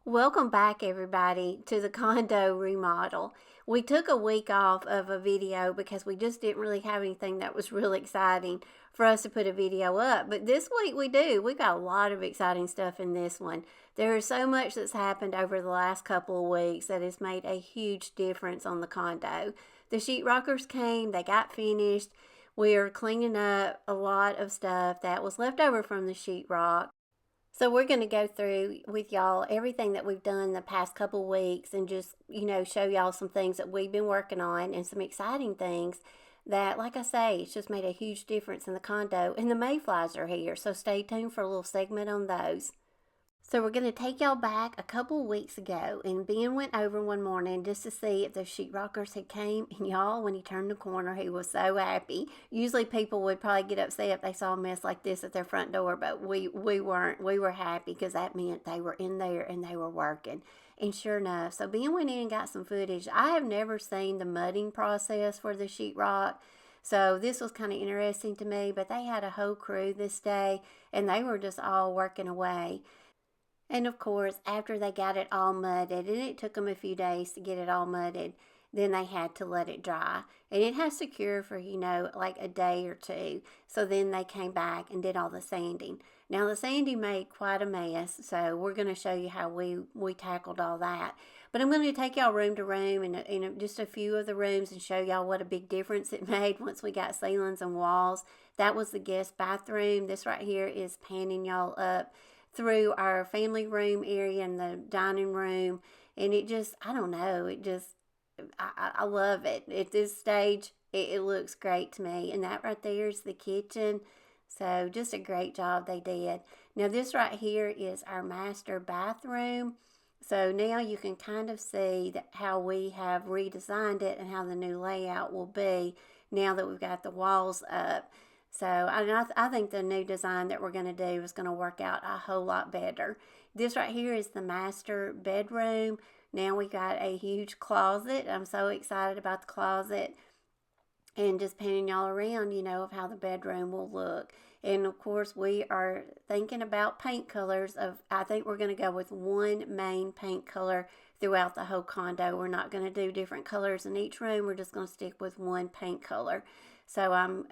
Welcome back, everybody, to the condo remodel. We took a week off of a video because we just didn't really have anything that was really exciting for us to put a video up. But this week we do. We got a lot of exciting stuff in this one. There is so much that's happened over the last couple of weeks that has made a huge difference on the condo. The sheetrockers came, they got finished. We are cleaning up a lot of stuff that was left over from the sheetrock. So we're going to go through with y'all everything that we've done the past couple weeks and just, show y'all some things that we've been working on and some exciting things that, like I say, it's just made a huge difference in the condo. And the Mayflies are here, so stay tuned for a little segment on those. So we're going to take y'all back a couple of weeks ago, and Ben went over one morning just to see if the sheetrockers had came, and y'all, when he turned the corner, he was so happy. Usually people would probably get upset if they saw a mess like this at their front door, but we weren't. We were happy because that meant they were in there and they were working. And sure enough, so Ben went in and got some footage. I have never seen the mudding process for the sheetrock, so this was kind of interesting to me, but they had a whole crew this day, and they were just all working away. And of course, after they got it all mudded, and it took them a few days to get it all mudded, then they had to let it dry. And it has to cure for, like a day or two. So then they came back and did all the sanding. Now, the sanding made quite a mess, so we're going to show you how we tackled all that. But I'm going to take y'all room to room and just a few of the rooms and show y'all what a big difference it made once we got ceilings and walls. That was the guest bathroom. This right here is panning y'all up through our family room area and the dining room, and it just, I don't know, it just, I love it. At this stage, it looks great to me. And that right there is the kitchen. So just a great job they did. Now this right here is our master bathroom. So now you can kind of see how we have redesigned it and how the new layout will be now that we've got the walls up. So I think the new design that we're going to do is going to work out a whole lot better. This right here is the master bedroom. Now we got a huge closet. I'm so excited about the closet and just painting y'all around, of how the bedroom will look. And of course, we are thinking about paint colors. I think we're going to go with one main paint color throughout the whole condo. We're not going to do different colors in each room. We're just going to stick with one paint color. So I'm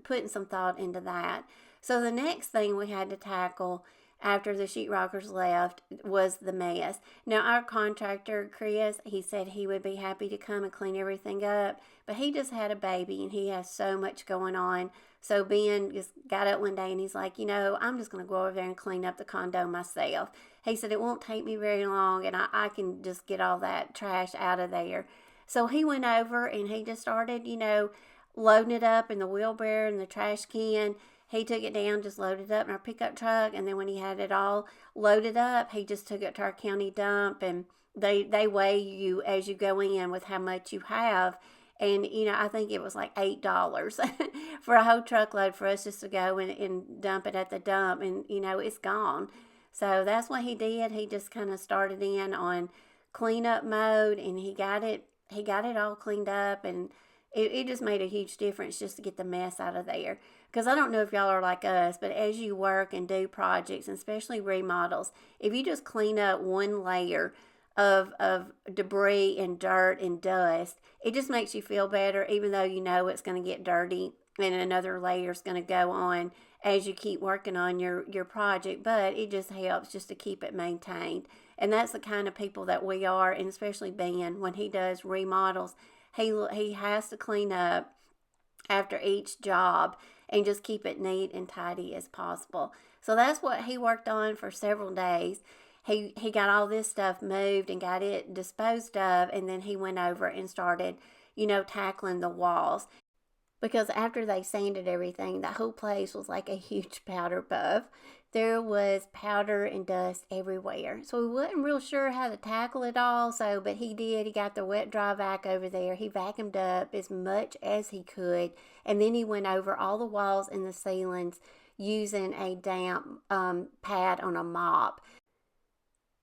putting some thought into that. So the next thing we had to tackle after the sheetrockers left was the mess. Now our contractor, Chris, he said he would be happy to come and clean everything up, but he just had a baby and he has so much going on. So Ben just got up one day and he's like, I'm just going to go over there and clean up the condo myself. He said it won't take me very long and I can just get all that trash out of there. So he went over and he just started, loading it up in the wheelbarrow and the trash can. He took it down, just loaded it up in our pickup truck, and then when he had it all loaded up, he just took it to our county dump, and they weigh you as you go in with how much you have. And, I think it was like $8 for a whole truckload for us just to go and dump it at the dump, and, it's gone. So that's what he did. He just kind of started in on cleanup mode, and he got it all cleaned up, and it just made a huge difference just to get the mess out of there. Because I don't know if y'all are like us, but as you work and do projects, and especially remodels, if you just clean up one layer of debris and dirt and dust, it just makes you feel better, even though it's going to get dirty and another layer is going to go on as you keep working on your project. But it just helps just to keep it maintained. And that's the kind of people that we are, and especially Ben, when he does remodels, he has to clean up after each job and just keep it neat and tidy as possible. So that's what he worked on for several days. He got all this stuff moved and got it disposed of, and then he went over and started, tackling the walls. Because after they sanded everything, the whole place was like a huge powder puff. There was powder and dust everywhere. So we wasn't real sure how to tackle it all. But he did. He got the wet dry vac over there. He vacuumed up as much as he could. And then he went over all the walls and the ceilings using a damp pad on a mop.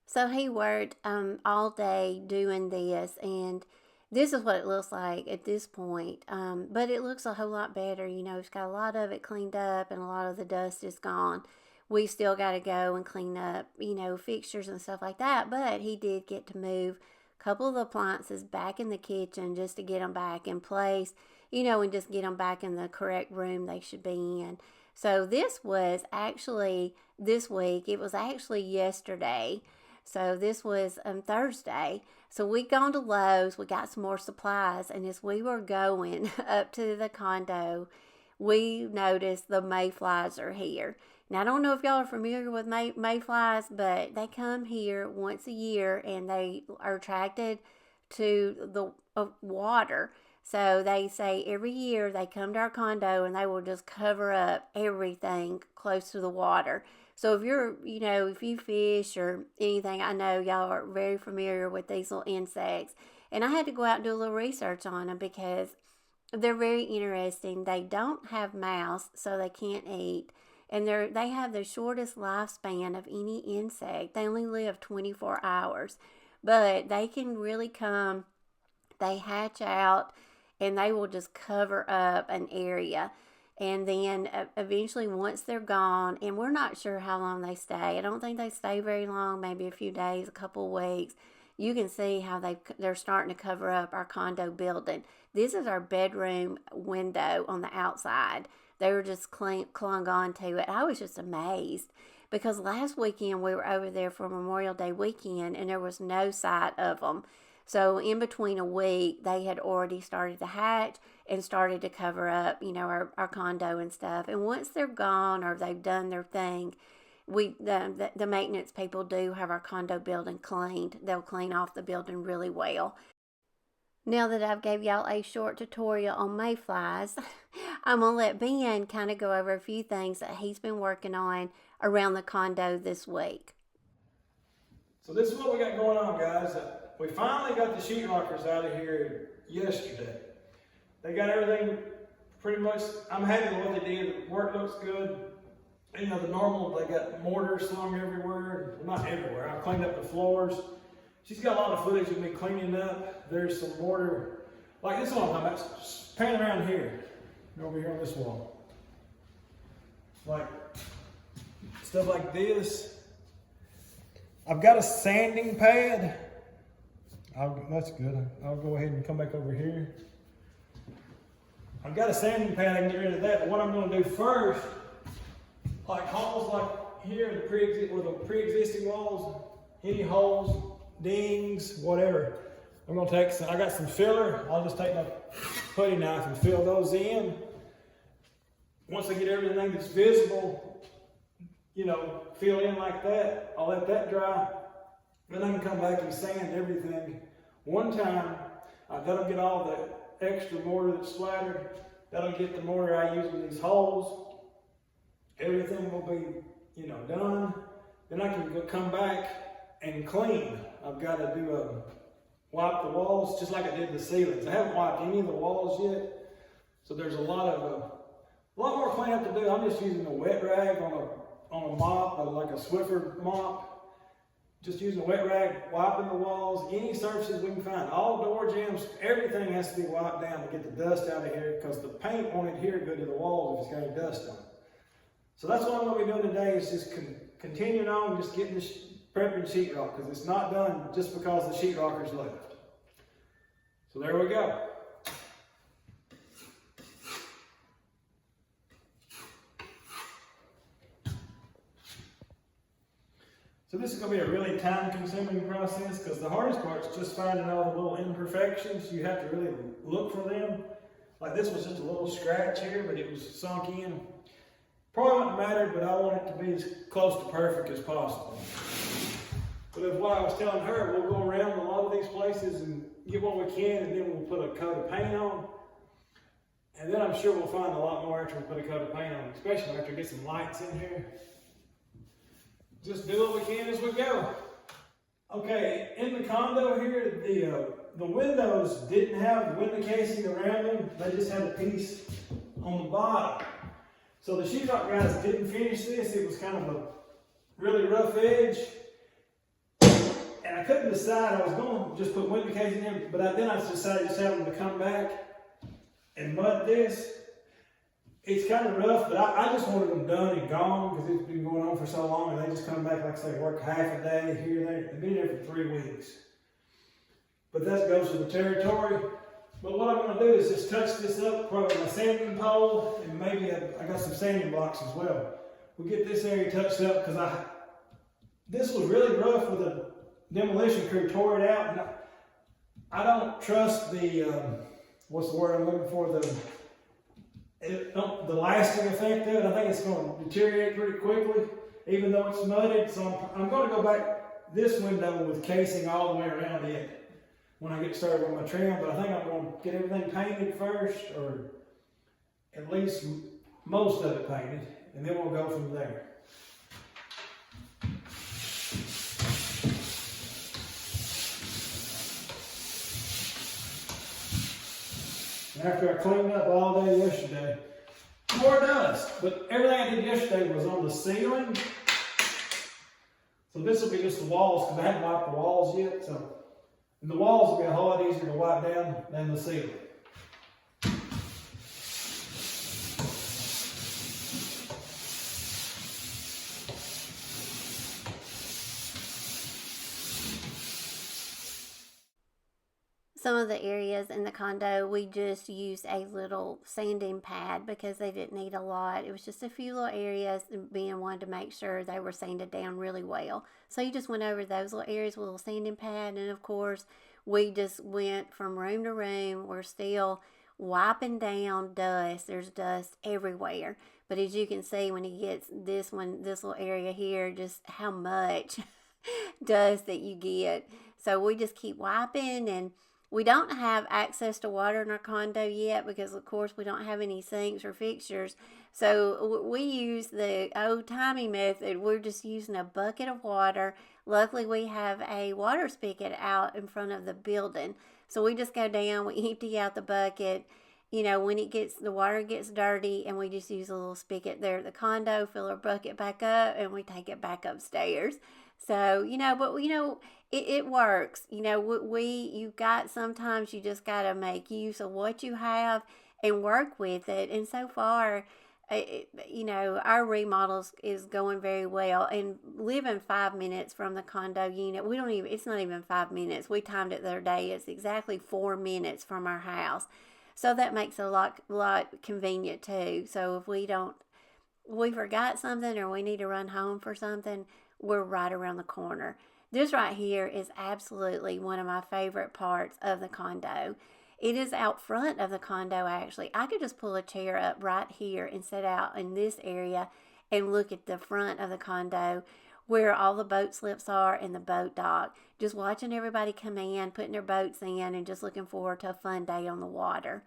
So he worked all day doing this, and this is what it looks like at this point. But it looks a whole lot better. It's got a lot of it cleaned up and a lot of the dust is gone. we still got to go and clean up, you know, fixtures and stuff like that. But he did get to move a couple of the appliances back in the kitchen just to get them back in place, you know, and just get them back in the correct room they should be in. So this was actually this week. It was actually yesterday. So this was Thursday. So we gone to Lowe's. We got some more supplies. And as we were going up to the condo, we noticed the mayflies are here. Now, I don't know if y'all are familiar with mayflies, but they come here once a year and they are attracted to the water. So they say every year they come to our condo and they will just cover up everything close to the water. So if you're, you know, if you fish or anything, I know y'all are very familiar with these little insects. And I had to go out and do a little research on them because they're very interesting. They don't have mouths, so they can't eat. And they have the shortest lifespan of any insect. They only live 24 hours. But they can really come, they hatch out, and they will just cover up an area. And then eventually once they're gone, and we're not sure how long they stay. I don't think they stay very long, maybe a few days, a couple of weeks. You can see how they're starting to cover up our condo building. This is our bedroom window on the outside. They were just clung on to it. I was just amazed because last weekend we were over there for Memorial Day weekend and there was no sight of them. So in between a week, they had already started to hatch and started to cover up, you know, our condo and stuff. And once they're gone or they've done their thing, the maintenance people do have our condo building cleaned. They'll clean off the building really well. Now that I've gave y'all a short tutorial on mayflies, I'm going to let Ben kind of go over a few things that he's been working on around the condo this week. So this is what we got going on, guys. We finally got the sheetrockers out of here yesterday. They got everything pretty much, I'm happy with what they did. The work looks good. You know, the normal, they got mortar slung everywhere. Well, not everywhere. I cleaned up the floors. She's got a lot of footage of me cleaning up. There's some mortar, like this one I'm talking about. Pan around here, over here on this wall. Like, stuff like this. I've got a sanding pad. That's good. I'll go ahead and come back over here. I've got a sanding pad, I can get rid of that. But what I'm going to do first, like holes like here, the pre-existing walls, any holes, dings, whatever. I'm going to take I got some filler. I'll just take my putty knife and fill those in. Once I get everything that's visible, you know, fill in like that, I'll let that dry. Then I can come back and sand everything one time. That'll get all the extra mortar that's splattered. That'll get the mortar I use in these holes. Everything will be, you know, done. Then I can come back and clean. I've got to wipe the walls just like I did the ceilings. I haven't wiped any of the walls yet. So there's a lot more cleanup to do. I'm just using a wet rag on a mop, like a Swiffer mop. Just using a wet rag, wiping the walls, any surfaces we can find. All door jambs, everything has to be wiped down to get the dust out of here because the paint won't adhere good to the walls if it's got any dust on it. So that's what I'm going to be doing today is just continuing on, just getting this prepping sheetrock because it's not done just because the sheetrockers left. So there we go. So this is going to be a really time-consuming process because the hardest part is just finding all the little imperfections. You have to really look for them. Like this was just a little scratch here, but it was sunk in. Probably wouldn't matter, but I want it to be as close to perfect as possible. But that's why I was telling her, we'll go around a lot of these places and get what we can, and then we'll put a coat of paint on. And then I'm sure we'll find a lot more after we put a coat of paint on, especially after we get some lights in here. Just do what we can as we go. Okay, in the condo here, the windows didn't have window casing around them. They just had a piece on the bottom. So the sheetrock guys didn't finish this. It was kind of a really rough edge. And I couldn't decide. I was going to just put window casing in, but then I decided just have them to come back and mud this. it's kind of rough, but I just wanted them done and gone because it's been going on for so long, and they just come back, like I say, work half a day here and there. They've been there for 3 weeks. But that goes with the territory. But what I'm going to do is just touch this up, probably with my sanding pole, and maybe I got some sanding blocks as well. We'll get this area touched up because this was really rough with the demolition crew tore it out, and I don't trust the what's the word I'm looking for, the lasting effect of it. I think it's going to deteriorate pretty quickly, even though it's mudded. So I'm going to go back this window with casing all the way around it when I get started with my trim, but I think I'm going to get everything painted first, or at least most of it painted, and then we'll go from there. And after I cleaned up all day yesterday, more dust, but everything I did yesterday was on the ceiling. So this will be just the walls, because I haven't wiped the walls yet, so. And the walls will be a whole lot easier to wipe down than the ceiling. Some of the areas in the condo, we just used a little sanding pad because they didn't need a lot. It was just a few little areas, and Ben wanted to make sure they were sanded down really well. So you just went over those little areas with a little sanding pad, and of course, we just went from room to room. We're still wiping down dust. There's dust everywhere. But as you can see, when he gets this little area here, just how much dust that you get. So we just keep wiping, and we don't have access to water in our condo yet because, of course, we don't have any sinks or fixtures. So we use the old-timey method. We're just using a bucket of water. Luckily, we have a water spigot out in front of the building. So we just go down, we empty out the bucket. You know, when the water gets dirty, and we just use a little spigot there at the condo, fill our bucket back up, and we take it back upstairs. So, it works. Sometimes you just got to make use of what you have and work with it. And so far, our remodels is going very well, and living 5 minutes from the condo unit, it's not even 5 minutes. We timed it the other day. It's exactly 4 minutes from our house. So that makes it a lot convenient too. So if we forgot something or we need to run home for something, we're right around the corner. This right here is absolutely one of my favorite parts of the condo. It is out front of the condo, actually. I could just pull a chair up right here and sit out in this area and look at the front of the condo where all the boat slips are and the boat dock. Just watching everybody come in, putting their boats in, and just looking forward to a fun day on the water.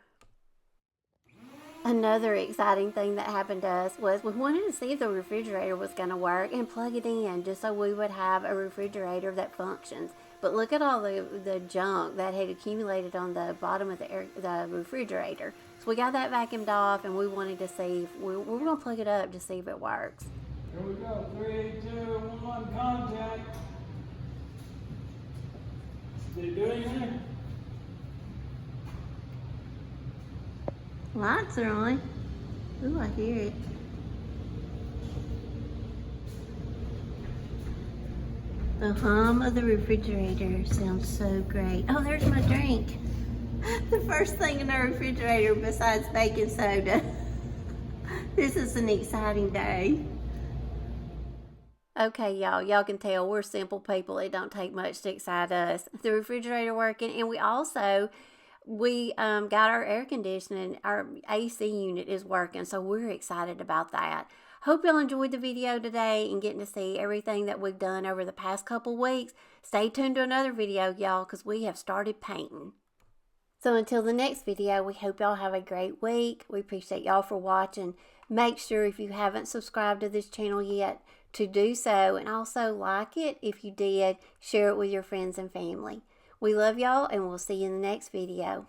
Another exciting thing that happened to us was we wanted to see if the refrigerator was going to work and plug it in just so we would have a refrigerator that functions. But look at all the junk that had accumulated on the bottom of the refrigerator. So we got that vacuumed off, and we wanted to see if we were going to plug it up to see if it works. Here we go. 3, 2, 1, contact. Did it do anything? Lights are on. Ooh, I hear it. The hum of the refrigerator sounds so great. Oh, there's my drink. The first thing in the refrigerator besides baking soda. This is an exciting day. Okay, y'all can tell we're simple people. It don't take much to excite us. The refrigerator working, and we got our air conditioning. Our AC unit is working, so we're excited about that. Hope y'all enjoyed the video today and getting to see everything that we've done over the past couple weeks. Stay tuned to another video, y'all, because we have started painting. So until the next video, we hope y'all have a great week. We appreciate y'all for watching. Make sure if you haven't subscribed to this channel yet to do so, and also like it. If you did, share it with your friends and family. We love y'all, and we'll see you in the next video.